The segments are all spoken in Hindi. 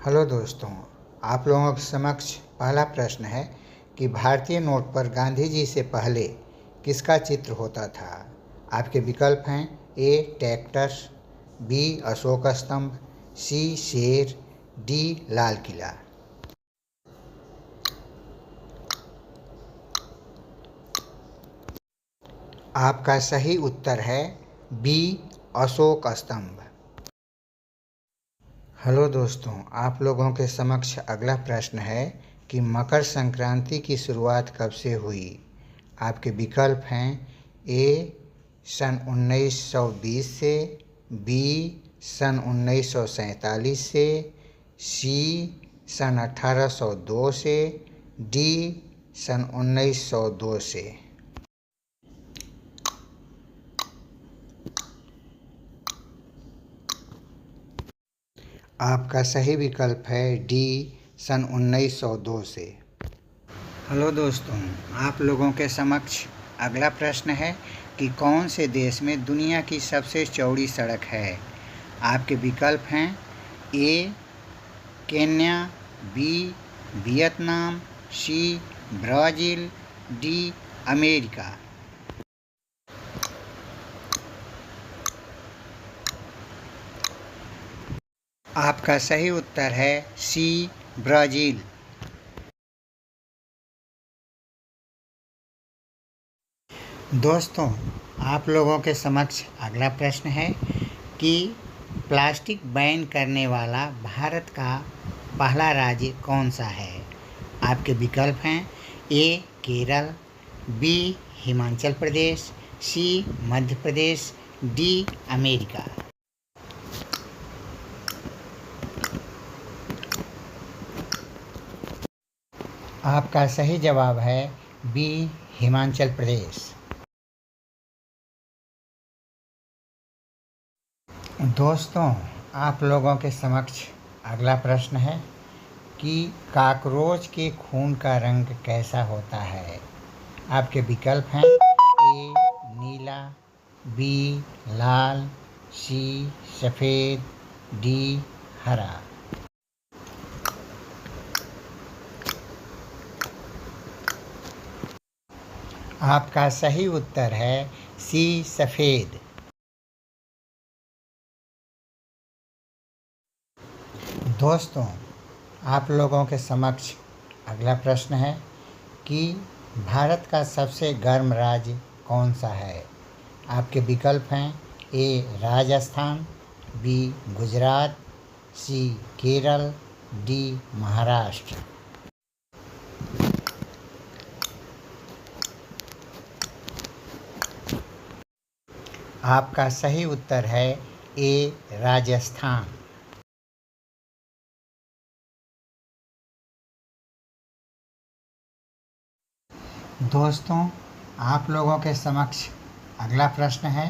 हेलो दोस्तों, आप लोगों के समक्ष पहला प्रश्न है कि भारतीय नोट पर गांधी जी से पहले किसका चित्र होता था। आपके विकल्प हैं ए ट्रैक्टर, बी अशोक स्तंभ, सी शेर, डी लाल किला। आपका सही उत्तर है बी अशोक स्तंभ। हेलो दोस्तों, आप लोगों के समक्ष अगला प्रश्न है कि मकर संक्रांति की शुरुआत कब से हुई। आपके विकल्प हैं ए सन 1920 से, बी सन 1947 से, सी सन 1802 से, डी सन 1902 से। आपका सही विकल्प है डी सन 1902 से। हेलो दोस्तों, आप लोगों के समक्ष अगला प्रश्न है कि कौन से देश में दुनिया की सबसे चौड़ी सड़क है। आपके विकल्प हैं A Kenya, B Vietnam, C Brazil, D America. आपका सही उत्तर है सी ब्राज़ील। दोस्तों, आप लोगों के समक्ष अगला प्रश्न है कि प्लास्टिक बैन करने वाला भारत का पहला राज्य कौन सा है। आपके विकल्प हैं ए केरल, बी हिमाचल प्रदेश, सी मध्य प्रदेश, डी अमेरिका। आपका सही जवाब है बी हिमाचल प्रदेश। दोस्तों, आप लोगों के समक्ष अगला प्रश्न है कि कॉकरोच के खून का रंग कैसा होता है। आपके विकल्प हैं ए नीला, बी लाल, सी सफ़ेद, डी हरा। आपका सही उत्तर है सी सफ़ेद। दोस्तों, आप लोगों के समक्ष अगला प्रश्न है कि भारत का सबसे गर्म राज्य कौन सा है। आपके विकल्प हैं ए राजस्थान, बी गुजरात, सी केरल, डी महाराष्ट्र। आपका सही उत्तर है ए राजस्थान। दोस्तों, आप लोगों के समक्ष अगला प्रश्न है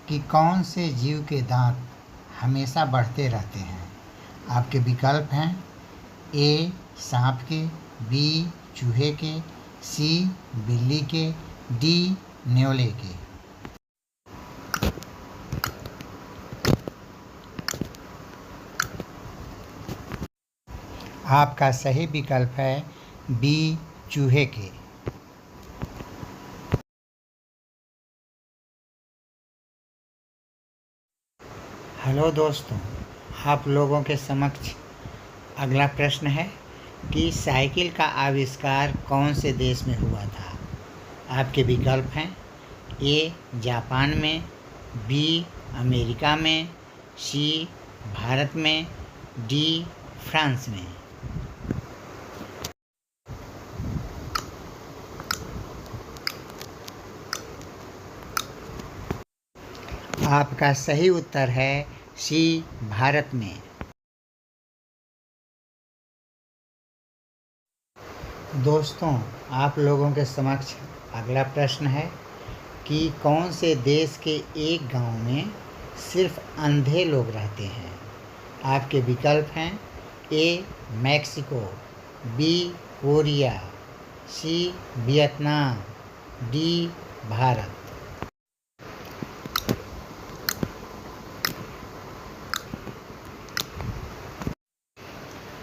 कि कौन से जीव के दांत हमेशा बढ़ते रहते हैं। आपके विकल्प हैं ए सांप के, बी चूहे के, सी बिल्ली के, डी न्योले के। आपका सही विकल्प है बी चूहे के। हेलो दोस्तों, आप लोगों के समक्ष अगला प्रश्न है कि साइकिल का आविष्कार कौन से देश में हुआ था। आपके विकल्प हैं ए जापान में, बी अमेरिका में, सी भारत में, डी फ्रांस में। आपका सही उत्तर है सी भारत में। दोस्तों, आप लोगों के समक्ष अगला प्रश्न है कि कौन से देश के एक गांव में सिर्फ अंधे लोग रहते हैं। आपके विकल्प हैं A Mexico, B Korea, C Vietnam, D Bharat.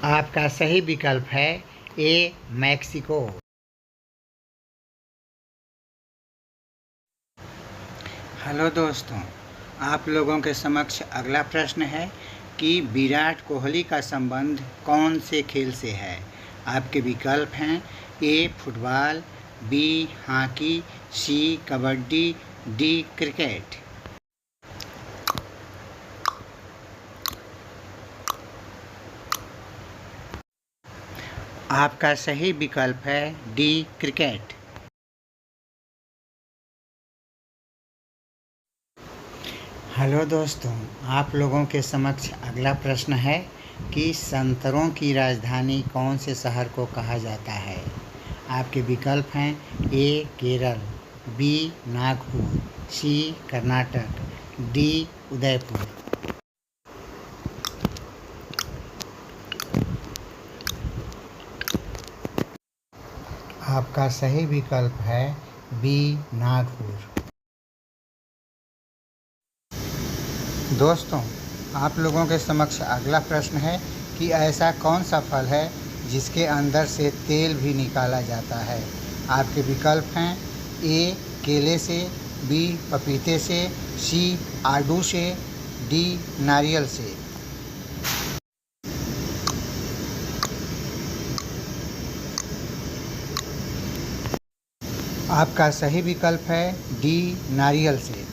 आपका सही विकल्प है ए मैक्सिको। हेलो दोस्तों, आप लोगों के समक्ष अगला प्रश्न है कि विराट कोहली का संबंध कौन से खेल से है। आपके विकल्प हैं ए फुटबॉल, बी हॉकी, सी कबड्डी, डी क्रिकेट। आपका सही विकल्प है डी क्रिकेट। हेलो दोस्तों, आप लोगों के समक्ष अगला प्रश्न है कि संतरों की राजधानी कौन से शहर को कहा जाता है। आपके विकल्प हैं ए केरल, बी नागपुर, सी कर्नाटक, डी उदयपुर। आपका सही विकल्प है बी नागपुर। दोस्तों, आप लोगों के समक्ष अगला प्रश्न है कि ऐसा कौन सा फल है जिसके अंदर से तेल भी निकाला जाता है। आपके विकल्प हैं ए केले से, बी पपीते से, सी आड़ू से, डी नारियल से। आपका सही विकल्प है डी नारियल से।